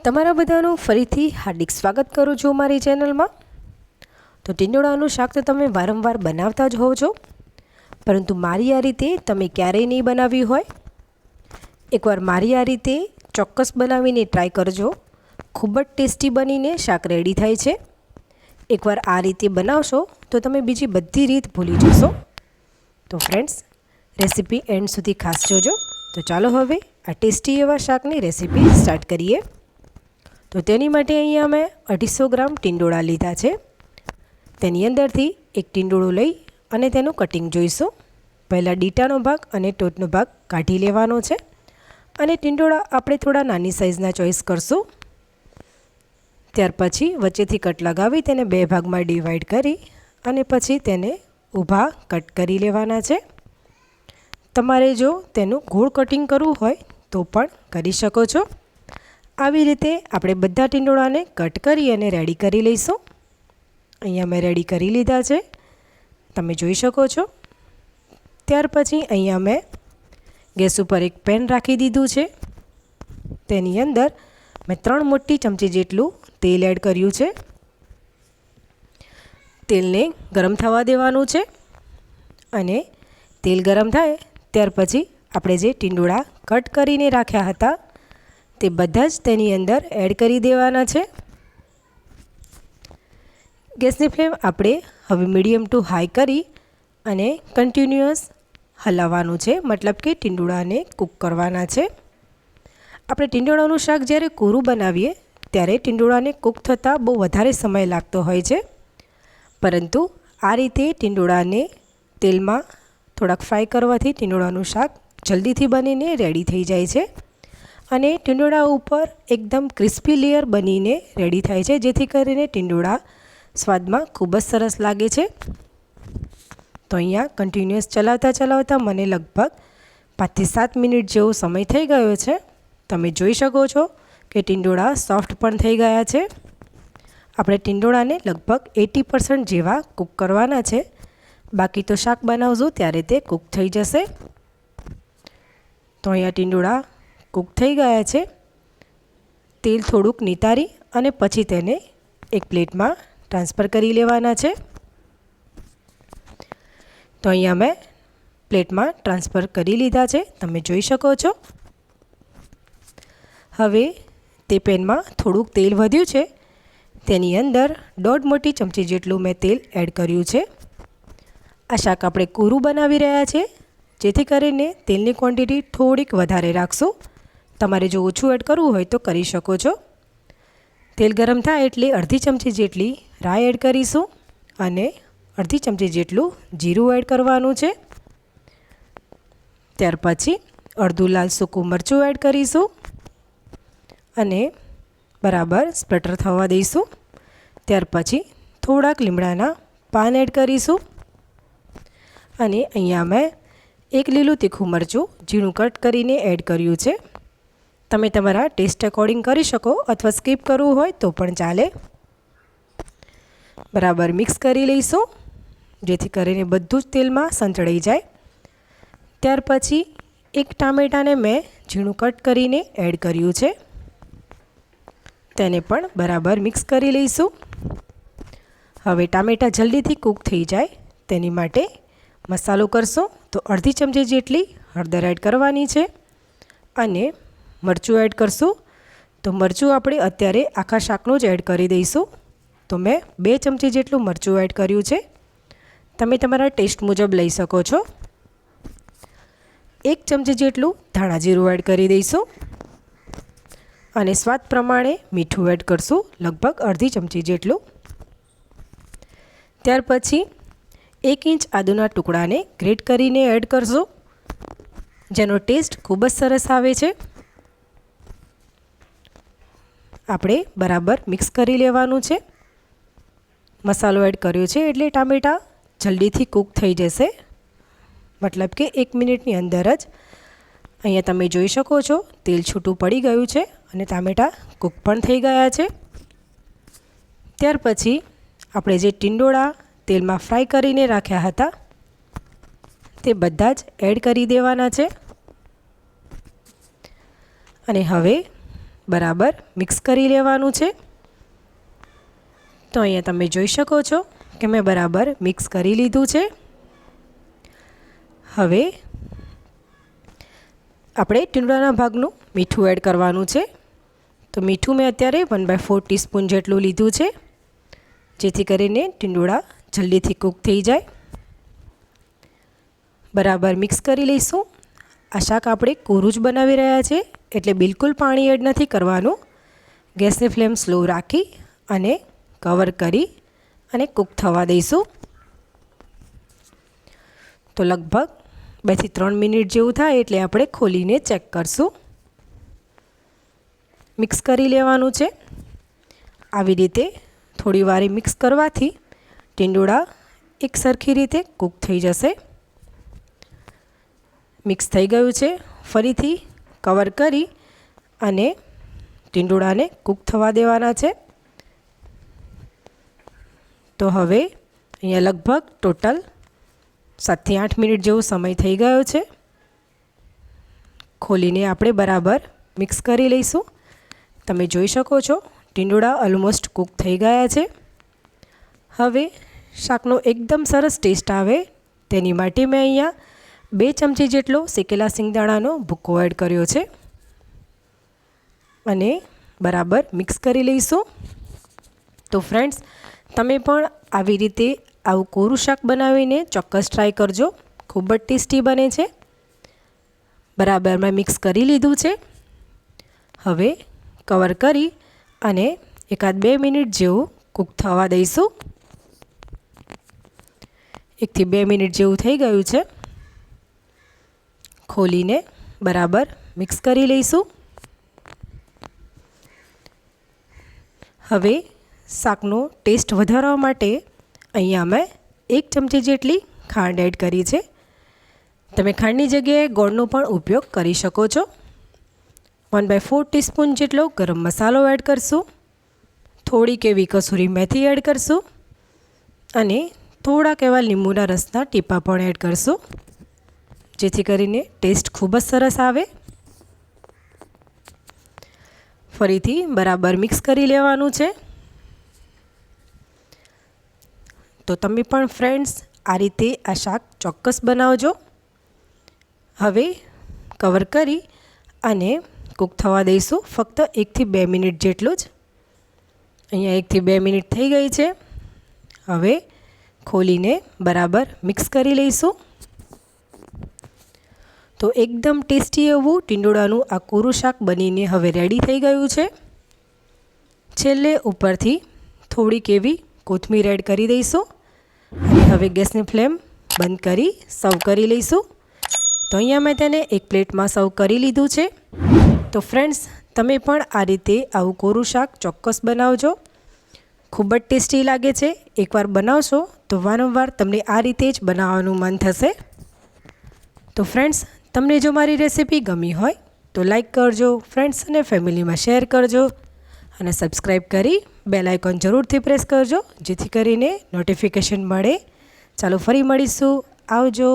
તમારા બધાનું ફરીથી હાર્દિક સ્વાગત કરું છું મારી ચેનલમાં। તો ટીંડોળાનું શાક તો તમે વારંવાર બનાવતા જ હોવ છો, પરંતુ મારી આ રીતે તમે ક્યારેય નહીં બનાવ્યું હોય। એકવાર મારી આ રીતે ચોક્કસ બનાવીને ટ્રાય કરજો, ખૂબ જ ટેસ્ટી બનીને શાક રેડી થાય છે। એકવાર આ રીતે બનાવશો તો તમે બીજી બધી રીત ભૂલી જશો। તો ફ્રેન્ડ્સ, રેસીપી એન્ડ સુધી ખાસ જોજો। તો ચાલો હવે આ ટેસ્ટી એવા શાકની રેસીપી સ્ટાર્ટ કરીએ। તો તેની માટે અહીંયા મેં 250 ગ્રામ ટીંડોળા લીધા છે। તેની અંદરથી એક ટીંડોળું લઈ અને તેનું કટિંગ જોઈશું। પહેલાં ડીટાનો ભાગ અને ટોચનો ભાગ કાઢી લેવાનો છે અને ટીંડોળા આપણે થોડા નાની સાઇઝના ચોઈસ કરશું। ત્યાર પછી વચ્ચેથી કટ લગાવી તેને બે ભાગમાં ડિવાઈડ કરી અને પછી તેને ઊભા કટ કરી લેવાના છે। તમારે જો તેનું ગોળ કટિંગ કરવું હોય તો પણ કરી શકો છો। આવી રીતે આપણે બધા ટીંડોળાને કટ કરી અને રેડી કરી લઈશું। અહીંયા મેં રેડી કરી લીધા છે, તમે જોઈ શકો છો। ત્યાર પછી અહીંયા મેં ગેસ ઉપર એક પેન રાખી દીધું છે। તેની અંદર મેં 3 મોટી ચમચી જેટલું તેલ એડ કર્યું છે। તેલને ગરમ થવા દેવાનું છે અને તેલ ગરમ થાય ત્યાર પછી આપણે જે ટીંડોળા કટ કરીને રાખ્યા હતા તે બધા જ તેની અંદર એડ કરી દેવાના છે। ગેસની ફ્લેમ આપણે હવે મીડિયમ ટુ હાઈ કરી અને કન્ટિન્યુઅસ હલાવવાનું છે, મતલબ કે ટીંડોળાને કૂક કરવાના છે। આપણે ટીંડોળાનું શાક જ્યારે કોરું બનાવીએ ત્યારે ટીંડોળાને કૂક થતાં બહુ વધારે સમય લાગતો હોય છે, પરંતુ આ રીતે ટીંડોળાને તેલમાં થોડાક ફ્રાય કરવાથી ટીંડોળાનું શાક જલ્દીથી બનીને રેડી થઈ જાય છે અને ટીંડોળા ઉપર એકદમ ક્રિસ્પી લેયર બનીને રેડી થાય છે, જેથી કરીને ટીંડોળા સ્વાદમાં ખૂબ જ સરસ લાગે છે। તો અહીંયા કન્ટિન્યુઅસ ચલાવતા મને લગભગ 5 થી 7 મિનિટ જેવો સમય થઈ ગયો છે। તમે જોઈ શકો છો કે ટીંડોળા સોફ્ટ પણ થઈ ગયા છે। આપણે ટીંડોળાને લગભગ 80% જેવા કૂક કરવાના છે, બાકી તો શાક બનાવશું ત્યારે તે કૂક થઈ જશે। તો અહીંયા ટીંડોળા કૂક થઈ ગયા છે। તેલ થોડુંક નિતારી અને પછી તેને એક પ્લેટમાં ટ્રાન્સફર કરી લેવાના છે। તો અહીંયા મેં પ્લેટમાં ટ્રાન્સફર કરી લીધા છે, તમે જોઈ શકો છો। હવે તે પેનમાં થોડુંક તેલ વધ્યું છે, તેની અંદર 1.5 મોટી ચમચી જેટલું મેં તેલ એડ કર્યું છે। આ શાક આપણે કોરું બનાવી રહ્યા છીએ, જેથી કરીને તેલની ક્વોન્ટિટી થોડીક વધારે રાખશું। તમારે જો ઓછું એડ કરવું હોય તો કરી શકો છો। તેલ ગરમ થાય એટલે અડધી ચમચી જેટલી રાઈ એડ કરીશું અને અડધી ચમચી જેટલું જીરું એડ કરવાનું છે। ત્યાર પછી અડધું લાલ સૂકું મરચું એડ કરીશું અને બરાબર સ્પ્લટર થવા દઈશું। ત્યાર પછી થોડાક લીમડાના પાન એડ કરીશું અને અહીંયા મેં એક લીલું તીખું મરચું ઝીણું કટ કરીને એડ કર્યું છે। તમે તમારા ટેસ્ટ અકોર્ડિંગ કરી શકો અથવા સ્કીપ કરવું હોય તો પણ ચાલે। બરાબર મિક્સ કરી લઈશું, જેથી કરીને બધું જ તેલમાં સંચળાઈ જાય। ત્યાર પછી એક ટામેટાને મેં ઝીણું કટ કરીને એડ કર્યું છે, તેને પણ બરાબર મિક્સ કરી લઈશું। હવે ટામેટાં જલ્દીથી કૂક થઈ જાય તેની માટે મસાલો કરશો તો અડધી ચમચી જેટલી હળદર એડ કરવાની છે અને મરચું એડ કરશું તો મરચું આપણે અત્યારે આખા શાકનું જ એડ કરી દઈશું। તો મેં 2 ચમચી જેટલું મરચું એડ કર્યું છે, તમે તમારા ટેસ્ટ મુજબ લઈ શકો છો। 1 ચમચી જેટલું ધાણા જીરું એડ કરી દઈશું અને સ્વાદ પ્રમાણે મીઠું એડ કરશું, લગભગ અડધી ચમચી જેટલું। ત્યાર પછી 1 ઇંચ આદુના ટુકડાને ગ્રેટ કરીને એડ કરશું, જેનો ટેસ્ટ ખૂબ જ સરસ આવે છે। આપણે બરાબર મિક્સ કરી લેવાનું છે। મસાલો એડ કર્યો છે એટલે ટામેટાં જલ્દીથી કૂક થઈ જશે, મતલબ કે 1 મિનિટની અંદર જ। અહીંયા તમે જોઈ શકો છો તેલ છૂટું પડી ગયું છે અને ટામેટાં કૂક પણ થઈ ગયા છે। ત્યાર પછી આપણે જે ટીંડોળા તેલમાં ફ્રાય કરીને રાખ્યા હતા તે બધા જ એડ કરી દેવાના છે અને હવે બરાબર મિક્સ કરી લેવાનું છે. તો અહીંયા તમે જોઈ શકો છો કે મેં બરાબર મિક્સ કરી લીધું છે. હવે આપણે ટીંડોળાના ભાગનું મીઠું એડ કરવાનું છે. તો મીઠું મેં અત્યારે 1/4 ટીસ્પૂન જેટલું લીધું છે, જેથી કરીને ટીંડોળા જલ્દીથી કૂક થઈ જાય. બરાબર મિક્સ કરી લઈશું. આ શાક આપણે કોરું જ બનાવી રહ્યા છીએ, એટલે બિલકુલ પાણી એડ નથી કરવાનું. ગેસની ફ્લેમ સ્લો રાખી અને કવર કરી અને કૂક થવા દઈશું. તો લગભગ 2 થી 3 મિનિટ જેવું થાય એટલે આપણે ખોલીને ચેક કરશું. મિક્સ કરી લેવાનું છે. આવી રીતે થોડી વાર મિક્સ કરવાથી ટીંડોળા એક સરખી રીતે કૂક થઈ જશે. મિક્સ થઈ ગયું છે. ફરીથી કવર કરી અને ટીંડોળાને કૂક થવા દેવાના છે. તો હવે અહીંયા લગભગ ટોટલ 7 થી 8 મિનિટ જેવો સમય થઈ ગયો છે. ખોલીને આપણે બરાબર મિક્સ કરી લઈશું. તમે જોઈ શકો છો ટીંડોળા ઓલમોસ્ટ કૂક થઈ ગયા છે. હવે શાકનો એકદમ સરસ ટેસ્ટ આવે તેની માટે મેં અહીંયા 2 ચમચી જેટલો શેકેલા સિંગદાણાનો ભૂકો એડ કર્યો છે અને બરાબર મિક્સ કરી લઈશું. તો ફ્રેન્ડ્સ, તમે પણ આવી રીતે આવું કોરું શાક બનાવીને ચોક્કસ ટ્રાય કરજો. ખૂબ જ ટેસ્ટી બને છે. બરાબર મેં મિક્સ કરી લીધું છે. હવે કવર કરી અને 1-2 મિનિટ જેવું કૂક થવા દઈશું. 1 થી 2 મિનિટ જેવું થઈ ગયું છે. ખોલીને બરાબર મિક્સ કરી લઈશું. હવે શાકનો ટેસ્ટ વધારવા માટે અહીંયા મેં 1 ચમચી જેટલી ખાંડ એડ કરી છે. તમે ખાંડની જગ્યાએ ગોળનો પણ ઉપયોગ કરી શકો છો. 1/4 ટીસ્પૂન જેટલો ગરમ મસાલો એડ કરશું. થોડીક એવી કસૂરી મેથી એડ કરશું અને થોડાક એવા લીંબુના રસના ટીપા પણ એડ કરશું, જેથી કરીને ટેસ્ટ ખૂબ જ સરસ આવે. ફરીથી બરાબર મિક્સ કરી લેવાનું છે. તો તમે પણ ફ્રેન્ડ્સ આ રીતે આ શાક ચોક્કસ બનાવજો. હવે કવર કરી અને કૂક થવા દઈશું ફક્ત 1 થી 2 મિનિટ જેટલું જ. અહીંયા 1 થી 2 મિનિટ થઈ ગઈ છે. હવે ખોલીને બરાબર મિક્સ કરી લઈશું. તો એકદમ ટેસ્ટી એવું ટીંડોળાનું આ કોરું શાક બનીને હવે રેડી થઈ ગયું છે. છેલ્લે ઉપરથી થોડીક એવી કોથમીર એડ કરી દઈશું અને હવે ગેસની ફ્લેમ બંધ કરી સર્વ કરી લઈશું. તો અહીંયા મેં તેને એક પ્લેટમાં સર્વ કરી લીધું છે. તો ફ્રેન્ડ્સ, તમે પણ આ રીતે આવું કોરું શાક ચોક્કસ બનાવજો. ખૂબ જ ટેસ્ટી લાગે છે. એકવાર બનાવશો તો વારંવાર તમને આ રીતે જ બનાવવાનું મન થશે. તો ફ્રેન્ડ્સ, તમને જો મારી રેસિપી ગમી હોય તો લાઈક કરજો, ફ્રેન્ડ્સ અને ફેમિલીમાં શેર કરજો અને સબસ્ક્રાઈબ કરી બેલ આઇકોન જરૂરથી પ્રેસ કરજો, જેથી કરીને નોટિફિકેશન મળે. ચાલો ફરી મળીશું. આવજો.